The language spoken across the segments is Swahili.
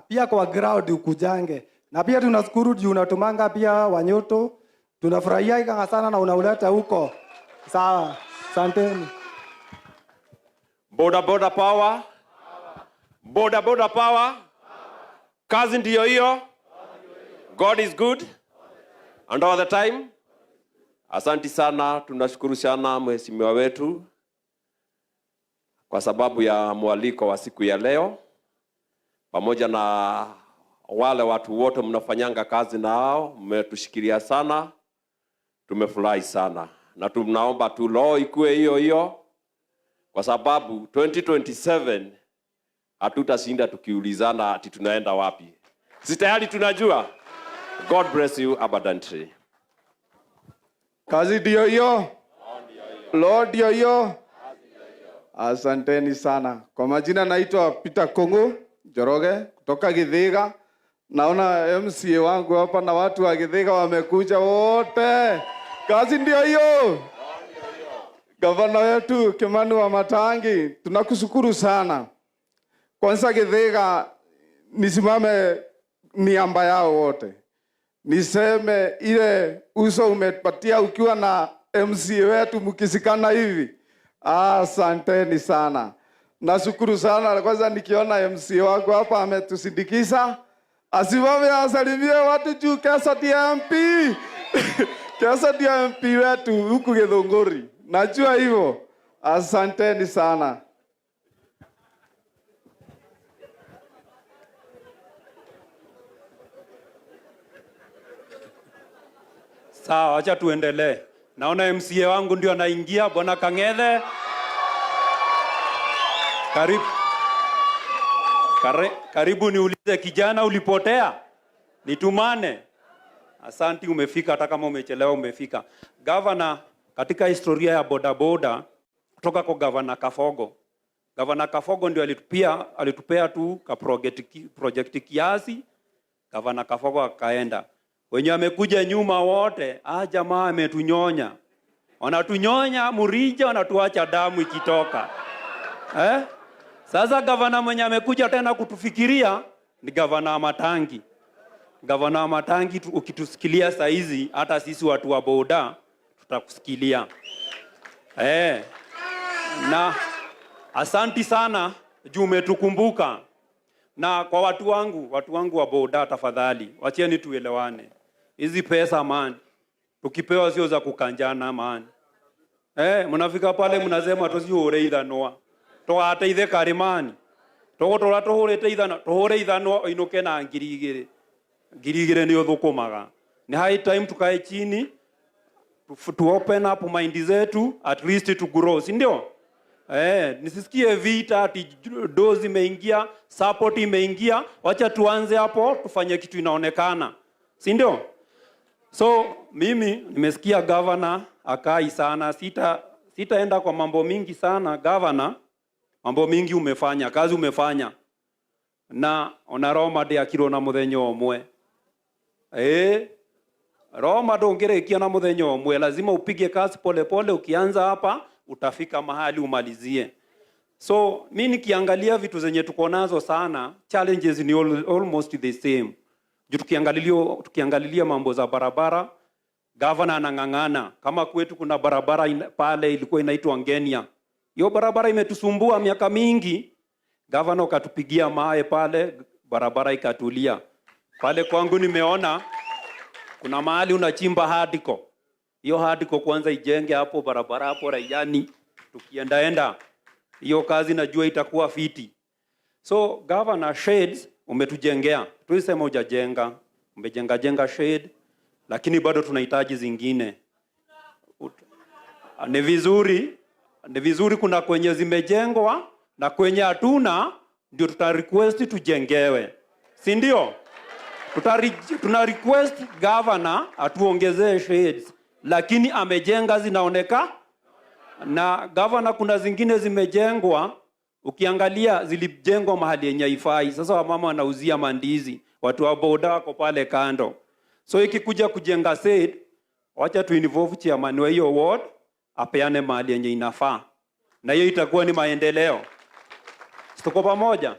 Pia kwa ground ukujange. Na pia tunashukuru juu unatumanga pia Wanyoto. Tunafurahia sana na unauleta huko. Sawa. Asanteni. Boda boda power. Boda boda power. Kazi ndio hiyo. God is good. And all the time. Asanti sana, tunashukuru sana mheshimiwa wetu kwa sababu ya mwaliko wa siku ya leo. Pamoja na wale watu wote mnafanyanga kazi nao, mmetushikilia sana. Tumefurahi sana. Na tunaomba tu law ikuwe hiyo hiyo kwa sababu 2027 hatutashinda tukiulizana ati tunaenda wapi. Si tayari tunajua. God bless you abundantly. Kazi ndio hiyo. Lord ndio hiyo. Asanteni sana. Kwa majina naitwa Peter Kongo Njoroge kutoka Githiga. Naona MCA wangu hapa na watu wa Githiga wamekuja wote. Kazi ndio hiyo. Gavana wetu Kimani Wamatangi, tunakushukuru sana. Kwanza Githiga nisimame niamba yao wote. Niseme ile uso umepatia ukiwa na MCA wetu mkisikana hivi. Asanteni sana. Nashukuru sana kwanza nikiona MCA wako hapa ametusindikisha. Asimame asalimie watu juu kesa DMP. Kesa DMP wetu huku Githunguri. Najua hivyo. Asanteni sana. Sawa, acha tuendelee. Naona MCA wangu ndio anaingia, Bwana Kang'ethe. Karibu niulize kijana ulipotea. Nitumane. Asanti umefika hata kama umechelewa umefika. Governor katika historia ya boda boda kutoka kwa Governor Kafogo. Governor Kafogo ndio alitupea tu ka project kiasi. Governor Kafogo akaenda. Wenye amekuja nyuma wote, jamaa ametunyonya. Wanatunyonya murija, wanatuacha damu ikitoka. Sasa gavana mwenye amekuja tena kutufikiria ni Gavana Wamatangi. Gavana Wamatangi ukitusikilia saa hizi hata sisi watu wa boda tutakusikilia. Na asanti sana juu umetukumbuka. Na kwa watu wangu wa boda tafadhali, wacheni tuelewane. Hizi pesa man, tukipewa sio za kukanjana man. Mnafika pale mnasema tusiore idhanoa. Twateithe karimani. Togotora tohorete idhana, tohore idhano inoke na ngirigire. Ngirigire ndio thukumaga. Ni high time tukae chini to open up mind zetu at least to grow, si ndio? Nisisikie vita ati dozi imeingia, support imeingia, wacha tuanze hapo tufanye kitu inaonekana. Si ndio? So mimi nimesikia governor akai sana, sitaenda kwa mambo mingi sana. Governor, mambo mingi umefanya, kazi umefanya. Na ona Roma de akiro na muthenyo omwe. Roma ndongerekia na muthenyo omwe, lazima upige kazi pole pole. Ukianza hapa utafika mahali umalizie. So mimi nikiangalia vitu zenye tuko nazo sana, challenges ni almost the same. Tukiangalilia mambo za barabara, governor anang'ang'ana. Kama kwetu kuna barabara pale ilikuwa inaitwa Ngenia. Hiyo barabara imetusumbua miaka mingi. Governor katupigia mawe pale, barabara ikatulia. Pale kwangu nimeona kuna mahali unachimba hardcore. Hiyo hardcore kwanza ijenge hapo barabara hapo Raiyani. Tukiendaenda hiyo kazi najua itakuwa fiti. So governor shades umetujengea. Tulisema hujajenga, umejenga shade, lakini bado tunahitaji zingine. Ni vizuri kuna kwenye zimejengwa na kwenye hatuna ndio request tujengewe. Si ndio? Tuna request governor atuongezee shades, lakini amejenga zinaoneka. Na governor kuna zingine zimejengwa, ukiangalia zilijengwa mahali yenye haifai. Sasa wamama wanauzia mandizi, watu wa boda wako pale kando. So ikikuja kujenga shade, wacha tu involve chairman wa hiyo ward apeane mahali yenye inafaa. Na hiyo itakuwa ni maendeleo. Tuko pamoja.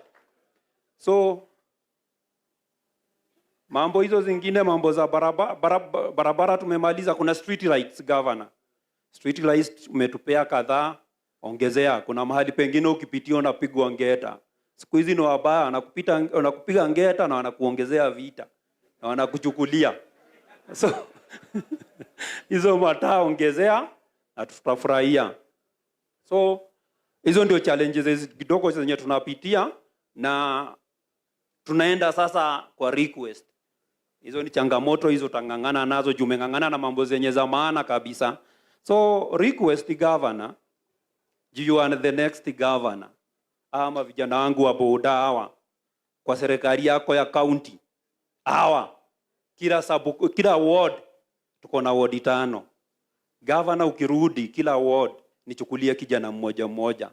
So Mambo hizo zingine, mambo za barabara tumemaliza. Kuna street lights governor. Street lights umetupea kadhaa, ongezea. Kuna mahali pengine ukipitia unapigwa ngeta. Siku hizi ni wabaya, wanakupiga ngeta na wanakuongezea vita. Na wanakuchukulia. So hizo mataa ongezea na tutafurahia. So hizo ndio challenges kidogo zenye tunapitia, na tunaenda sasa kwa request. Hizo ni changamoto, hizo tangangana nazo, jumengangana na mambo zenye za maana kabisa. So request governor, you are the next governor. Ama vijana wangu wa boda hawa kwa serikali yako ya county. Hawa kila ward tuko na ward 5. Governor ukirudi kila ward nichukulie kijana mmoja mmoja.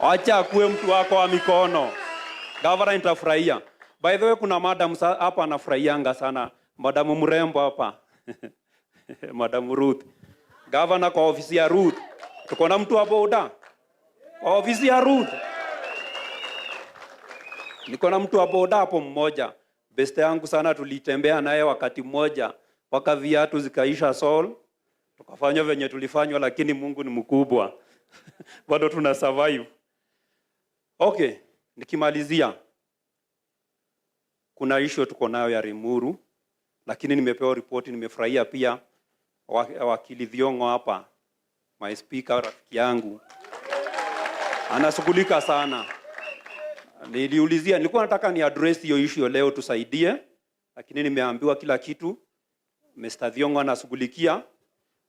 Acha akuwe mtu wako wa mikono. Governor nitafurahia. By the way, kuna madam hapa anafurahianga sana. Madam mrembo hapa. Madam Ruth. Governor kwa ofisi ya Ruth. Tuko na mtu wa boda. Kwa ofisi ya Ruth. Niko na mtu wa boda hapo mmoja. Beste yangu sana, tulitembea naye wakati mmoja mpaka viatu zikaisha sol. Tukafanya venye tulifanywa, lakini Mungu ni mkubwa. Bado tuna survive. Okay, nikimalizia. Kuna issue tuko nayo ya Limuru, lakini nimepewa ripoti, nimefurahia pia wakili Thiong'o hapa, my speaker, rafiki yangu. Anashughulika sana. Nilikuwa nataka ni address hiyo issue leo tusaidie, lakini nimeambiwa kila kitu Mr. Thiong'o anashughulikia.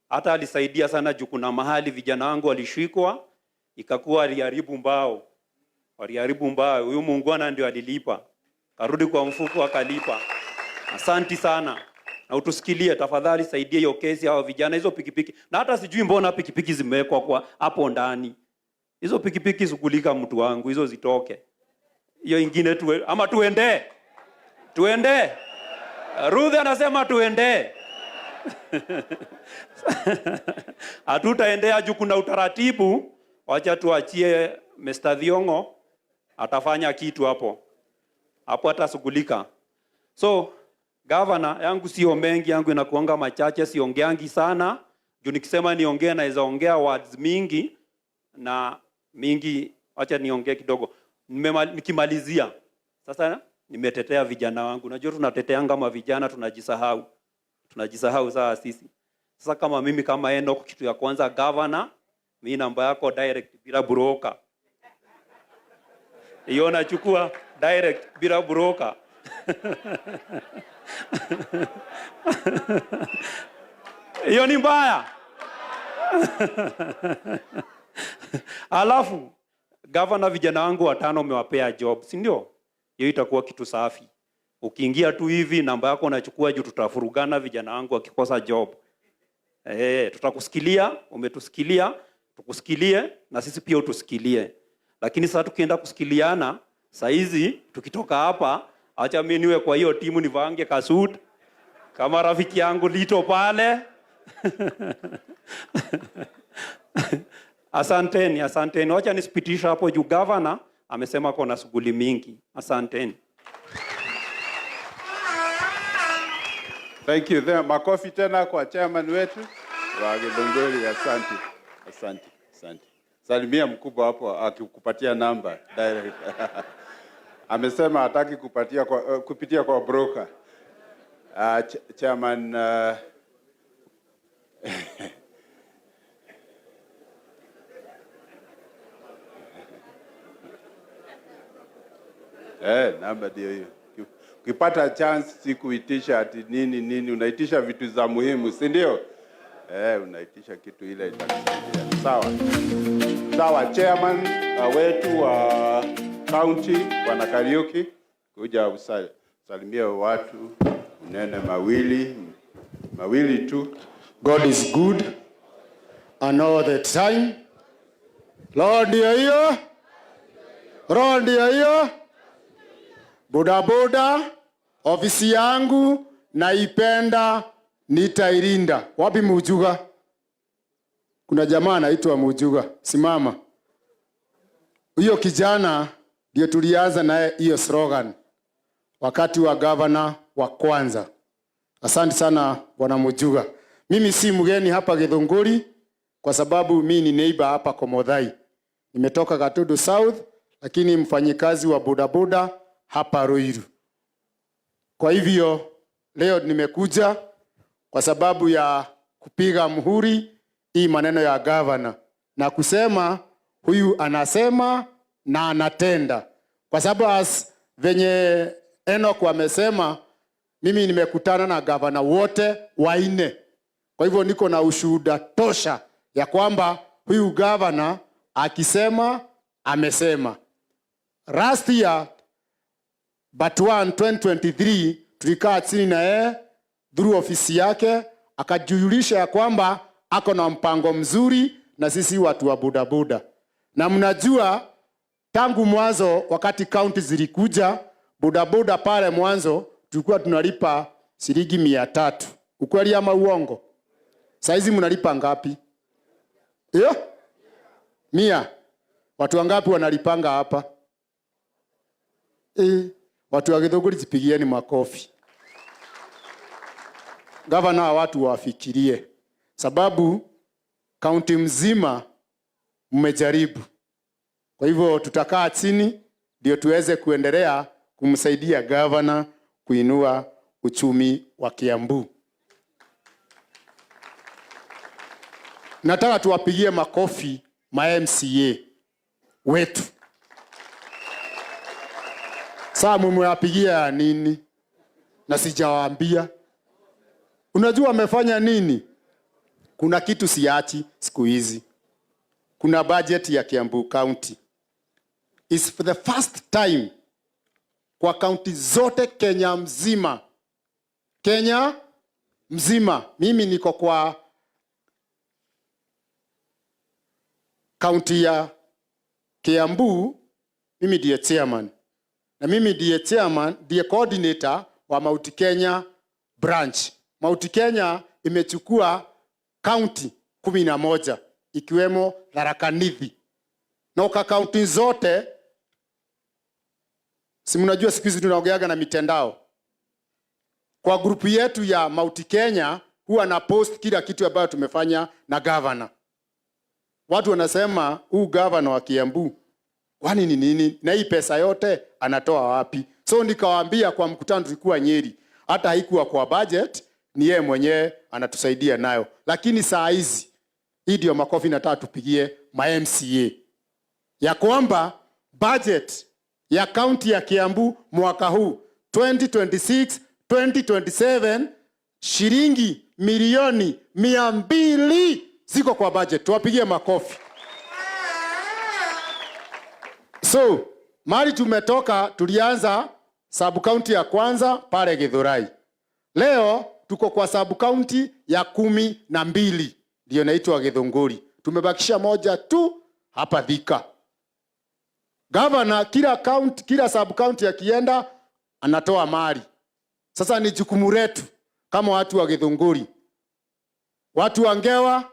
Hata alisaidia sana juu kuna mahali vijana wangu walishikwa, ikakuwa aliharibu mbao. Waliharibu mbao, huyu muungwana ndio alilipa. Karudi kwa mfuko akalipa. Asante sana. Na utusikilie tafadhali, saidia hiyo kesi hao vijana, hizo pikipiki. Na hata sijui mbona pikipiki zimewekwa kwa hapo ndani. Hizo pikipiki shughulika mtu wangu, hizo zitoke. Hiyo ingine ama tuende. Tuende. Ruth anasema tuende. Hatutaendea juu kuna utaratibu. Wacha tuachie Mr. Thiong'o atafanya kitu hapo. Hapo atashughulika. So, governor yangu sio mengi, yangu inakuanga machache, siongeangi sana. Juu nikisema niongee naweza ongea words mingi na mingi, acha niongee kidogo. Nikimalizia. Sasa nimetetea vijana wangu. Unajua tunateteanga kama vijana tunajisahau. Tunajisahau saa sisi. Sasa kama mimi kama Enoch, kitu ya kwanza governor, mimi namba yako direct bila broker. Hiyo nachukua direct bila broker. Hiyo ni mbaya. Alafu governor vijana wangu 5 umewapea job, si ndio? Hiyo itakuwa kitu safi. Ukiingia tu hivi namba yako unachukua juu tutafurugana vijana wangu wakikosa job. Tutakusikilia, umetusikilia, tukusikilie na sisi pia utusikilie. Lakini sasa tukienda kusikiliana, saa hizi tukitoka hapa, acha mimi niwe kwa hiyo timu nivaange kasud kama rafiki yangu Lito pale. Asanteni, asanteni. Wacha nisipitisha hapo juu governor amesema kuna shughuli mingi. Asanteni. Thank you. Makofi tena kwa chairman wetu wa Githunguri. Asante. Asante. Asante. Salimia mkubwa hapo akikupatia namba direct. Amesema hataki kupitia kwa broker. Chairman namba ndio hiyo. Ukipata chance sikuitisha ati nini, unaitisha vitu za muhimu, si ndio? Unaitisha kitu ile itakusaidia. Sawa. Sawa, chairman wetu wa county Bwana Kariuki, kuja usalimia watu unene mawili tu. God is good and all the time. Lord ndio hiyo. Lord ndio hiyo. Bodaboda, ofisi yangu naipenda, nitailinda. Wapi Mujuga? Kuna jamaa anaitwa Mujuga. Simama. Huyo kijana ndio tulianza naye hiyo slogan wakati wa governor wa kwanza. Asante sana Bwana Mujuga. Mimi si mgeni hapa Githunguri kwa sababu mimi ni neighbor hapa Komodhai. Nimetoka Gatudu South lakini mfanyikazi wa bodaboda hapa Ruiru. Kwa hivyo leo nimekuja kwa sababu ya kupiga muhuri hii maneno ya governor na kusema huyu anasema na anatenda. Kwa sababu venye Enoch amesema, mimi nimekutana na gavana wote wanne. Kwa hivyo niko na ushuhuda tosha ya kwamba huyu gavana akisema amesema. Last year but 2023 tulikaa chini na yeye through ofisi yake, akajulisha ya kwamba ako na mpango mzuri na sisi watu wa bodaboda. Na mnajua tangu mwanzo wakati county zilikuja bodaboda pale mwanzo tulikuwa tunalipa shilingi 300. Ukweli ama uongo? Saizi mnalipa ngapi? 100. Watu wangapi wanalipanga hapa? Watu wa Githunguri jipigieni makofi. Gavana watu wafikirie. Sababu kaunti mzima mmejaribu. Kwa hivyo tutakaa chini ndio tuweze kuendelea kumsaidia gavana kuinua uchumi wa Kiambu. Nataka tuwapigie makofi ma-MCA wetu. Saa mmewapigia nini? Na sijawaambia. Unajua amefanya nini? Kuna kitu siachi siku hizi. Kuna budget ya Kiambu County. It's for the first time kwa county zote Kenya mzima. Kenya mzima. Mimi niko kwa county ya Kiambu, mimi ndiye chairman. Na mimi ndiye chairman, ndiye coordinator wa Mount Kenya branch. Mount Kenya imechukua county 11 ikiwemo Tharaka Nithi. Na kwa county zote, si mnajua siku hizi tunaongeaga na mitandao. Kwa grupu yetu ya Mount Kenya huwa na post kila kitu ambayo tumefanya na governor. Watu wanasema huu governor wa Kiambu kwani ni nini? Na hii pesa yote anatoa wapi? So nikawaambia kwa mkutano tulikuwa Nyeri, hata haikuwa kwa budget, ni yeye mwenyewe anatusaidia nayo. Lakini saa hizi hii ndio makofi nataka tupigie ma-MCA ya kwamba budget ya county ya Kiambu mwaka huu 2026-2027 shilingi milioni 200 ziko kwa budget. Tuwapigie makofi. So, mali tumetoka tulianza sub county ya kwanza pale Githurai. Leo tuko kwa sub county ya 12 ndio inaitwa Githunguri. Tumebakisha moja tu hapa Thika. Governor kila sub county akienda anatoa mali. Sasa ni jukumu letu kama watu wa Githunguri. Watu wa Ngewa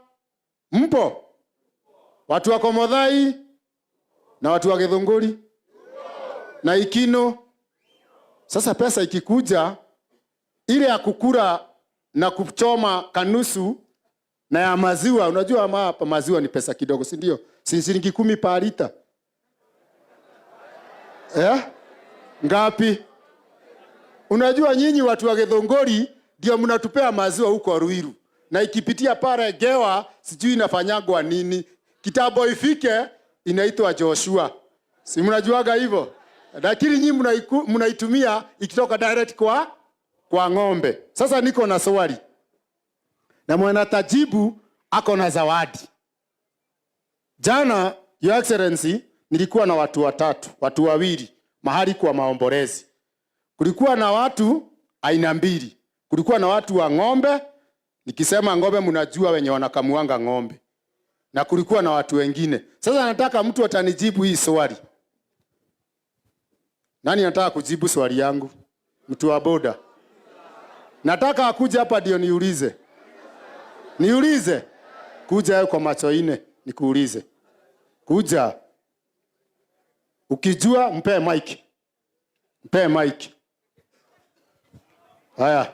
mpo? Watu wa Komodhai na watu wa Githunguri na Ikino. Sasa pesa ikikuja ile ya kukura na kuchoma kanusu na ya maziwa, unajua hapa maziwa ni pesa kidogo, si ndio? Shilingi 10 per liter. Ngapi? Unajua nyinyi watu wa Githunguri ndio mnatupea maziwa huko Ruiru. Na ikipitia pale Gewa sijui inafanyagwa nini. Kitabo ifike inaitwa Joshua. Si mnajuaga hivyo? Lakini nyinyi mnaitumia ikitoka direct kwa ng'ombe. Sasa niko na swali. Na mwanatajibu ako na zawadi. Jana, Your Excellency, nilikuwa na watu wawili mahali kwa maombolezi. Kulikuwa na watu aina mbili. Kulikuwa na watu wa ng'ombe, nikisema ng'ombe mnajua wenye wanakamuanga ng'ombe. Na kulikuwa na watu wengine. Sasa nataka mtu atanijibu hii swali. Nani nataka kujibu swali yangu? Mtu wa boda. Nataka akuja hapa ndio niulize. Niulize. Kuja kwa macho ine nikuulize. Kuja. Ukijua mpe mic. Mpe mic. Haya.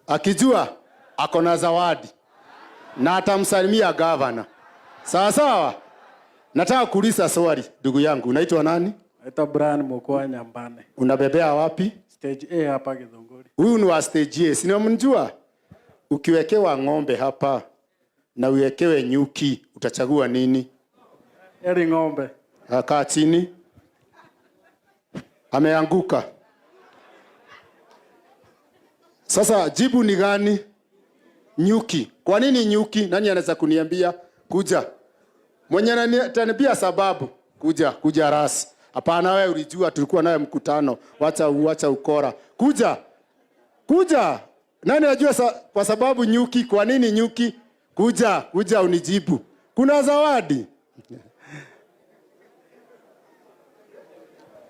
Akijua ako na zawadi na atamsalimia gavana. Sawa sawa? Nataka kuuliza swali, ndugu yangu. Unaitwa nani? Naitwa Brian Mokwa Nyambane. Unabebea wapi? Stage A hapa Githunguri. Huyu ni wa stage A. Sina mnjua? Ukiwekewa ng'ombe hapa na uwekewe nyuki, utachagua nini? Eri ng'ombe. Kaa chini. Ameanguka. Sasa jibu ni gani? Nyuki. Kwa nini nyuki? Nani anaweza kuniambia? Kuja. Mwenye ananiambia sababu. Kuja rasi. Hapana, wewe ulijua tulikuwa naye mkutano. Wacha ukora. Kuja. Nani anajua kwa sababu nyuki? Kwa nini nyuki? Kuja unijibu. Kuna zawadi.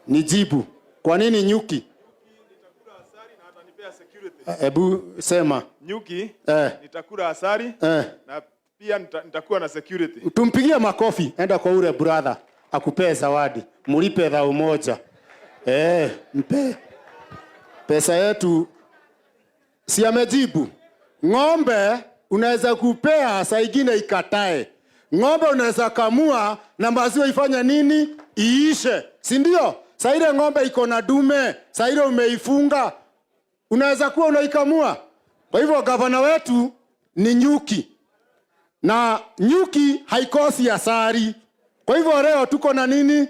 Nijibu. Kwa nini nyuki? Nitakula asali na atanipea security. Hebu sema. Nyuki nitakula asali na pia nitakuwa na security. Tumpigie makofi. Enda kwa ule brother akupee zawadi. Mlipe dhao moja. Mpe. Pesa yetu si amejibu. Ng'ombe unaweza kupea saa ingine ikatae. Ng'ombe unaweza kamua na maziwa ifanya nini? Iishe. Si ndio? Saa ile ng'ombe iko na dume, saa ile umeifunga, unaweza kuwa unaikamua. Kwa hivyo gavana wetu ni nyuki. Na nyuki haikosi asali. Kwa hivyo leo tuko na nini?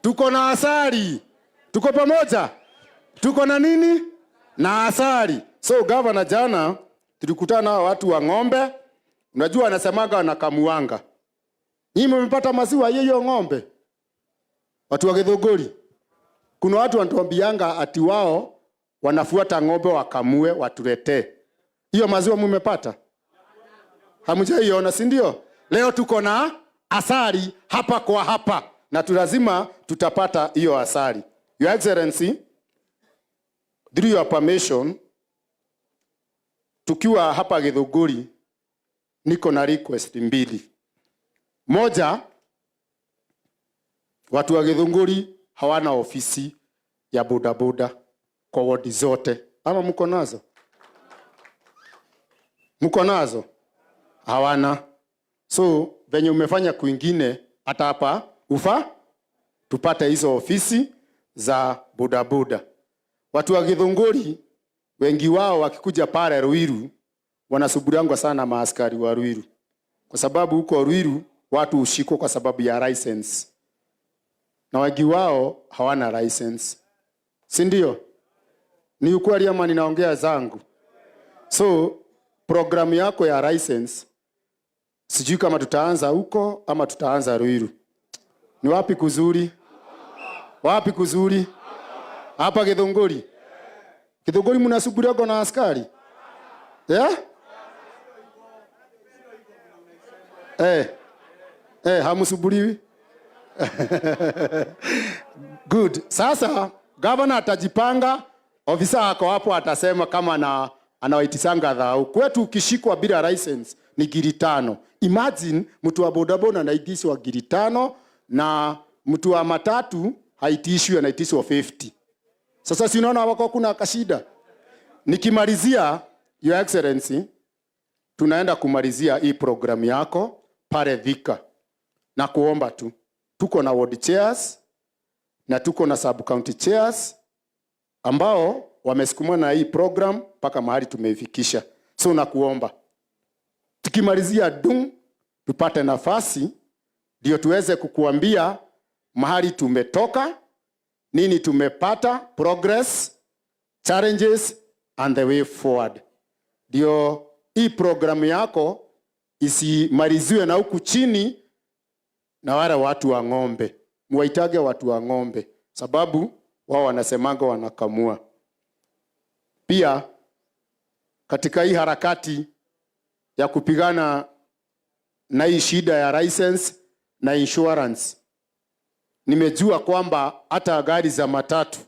Tuko na asali. Tuko pamoja? Tuko na nini? Na asali. So gavana jana tulikutana na watu wa ng'ombe. Unajua anasemaga wanakamuanga. Nyinyi mmepata maziwa hiyo ng'ombe? Watu wa Githunguri. Kuna watu wanatuambianga ati wao wanafuata ng'ombe wakamue watuletee. Hiyo maziwa mmepata? Hamjaiona, si ndio? Leo tuko na asali hapa kwa hapa na lazima tutapata hiyo asali. Your Excellency, through your permission, tukiwa hapa Githunguri niko na request mbili. Moja, watu wa Githunguri hawana ofisi ya bodaboda kwa wodi zote. Ama mko nazo? Mko nazo? Hawana. So, venye umefanya kwingine hata hapa tupate hizo ofisi za bodaboda. Watu wa Githunguri wengi wao wakikuja pale Ruiru wanasuburiangwa sana maaskari wa Ruiru. Kwa sababu huko Ruiru watu ushikwa kwa sababu ya license. Na wengi wao hawana license. Si ndio? Ni ukweli ama ninaongea zangu? So, programu yako ya license sijui kama tutaanza huko ama tutaanza Ruiru. Ni wapi kuzuri? Wapi kuzuri? Hapa Githunguri. Githunguri mnasuburiwa na askari? Hamusuburiwi? Good. Sasa governor atajipanga, ofisa wako hapo atasema kama anawaitisanga dhao. Kwetu ukishikwa bila license ni giri 5. Imagine mtu wa bodaboda anaitishwa giri 5 na mtu wa matatu haitishwi anaitishwa 50. Sasa si unaona wako kuna kashida. Nikimalizia, Your Excellency, tunaenda kumalizia hii programu yako pale Thika. Na kuomba tu. Tuko na ward chairs na tuko na sub county chairs ambao wamesukuma na hii program mpaka mahali tumeifikisha. So nakuomba tukimalizia tupate nafasi ndio tuweze kukuambia mahali tumetoka, nini tumepata, progress, challenges and the way forward. Ndio hii programu yako isimaliziwe na huku chini na wale watu wa ng'ombe. Muwaitage watu wa ng'ombe sababu wao wanasemanga wanakamua. Pia katika hii harakati ya kupigana na hii shida ya license na insurance, nimejua kwamba hata gari za matatu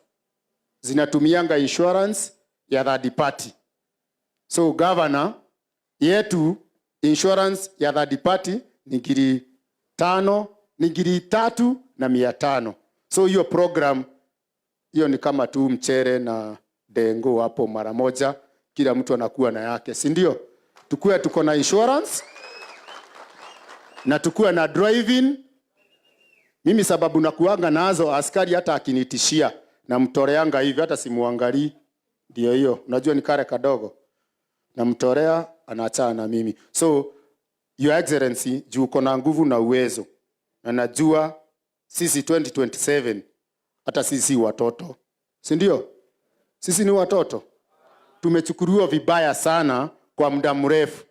zinatumianga insurance ya third party. So governor yetu insurance ya third party ni giri 5, ni giri 3,500. So hiyo program hiyo ni kama tu mchere na dengo hapo mara moja, kila mtu anakuwa na yake, si ndio? Tukue tuko na insurance na tukue na driving. Mimi sababu nakuanga nazo, askari hata akinitishia na mtoreanga hivi, hata simuangalii. Ndio hiyo, unajua ni kare kadogo, na mtorea anaachana na mimi. So Your Excellency, juu uko na nguvu na uwezo, na najua sisi 2027 hata sisi watoto, si ndio? Sisi ni watoto, tumechukuliwa vibaya sana kwa muda mrefu.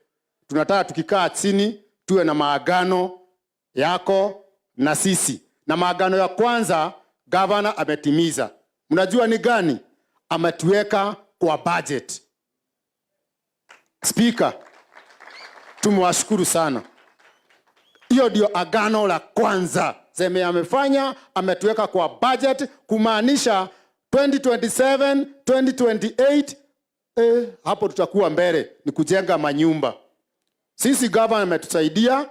Tunataka tukikaa chini tuwe na maagano yako na sisi, na maagano ya kwanza governor ametimiza. Mnajua ni gani? Ametuweka kwa budget. Speaker, tumewashukuru sana. Hiyo ndio agano la kwanza Zeme amefanya, ametuweka kwa budget, kumaanisha 2027, 2028 hapo tutakuwa mbele, ni kujenga manyumba. Sisi government ametusaidia,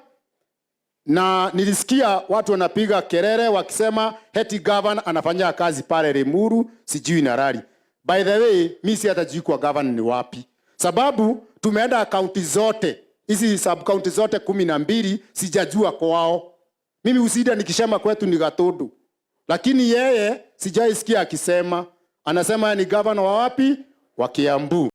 na nilisikia watu wanapiga kelele wakisema heti governor anafanya kazi pale Limuru sijui na rali. By the way, mimi si hata juu kwa governor ni wapi, sababu tumeenda county zote, hizi sub county zote 12 sijajua kwao. Mimi usida nikishema kwetu ni Gatundu, lakini yeye sijaisikia akisema. Anasema ni governor wa wapi? Wa Kiambu.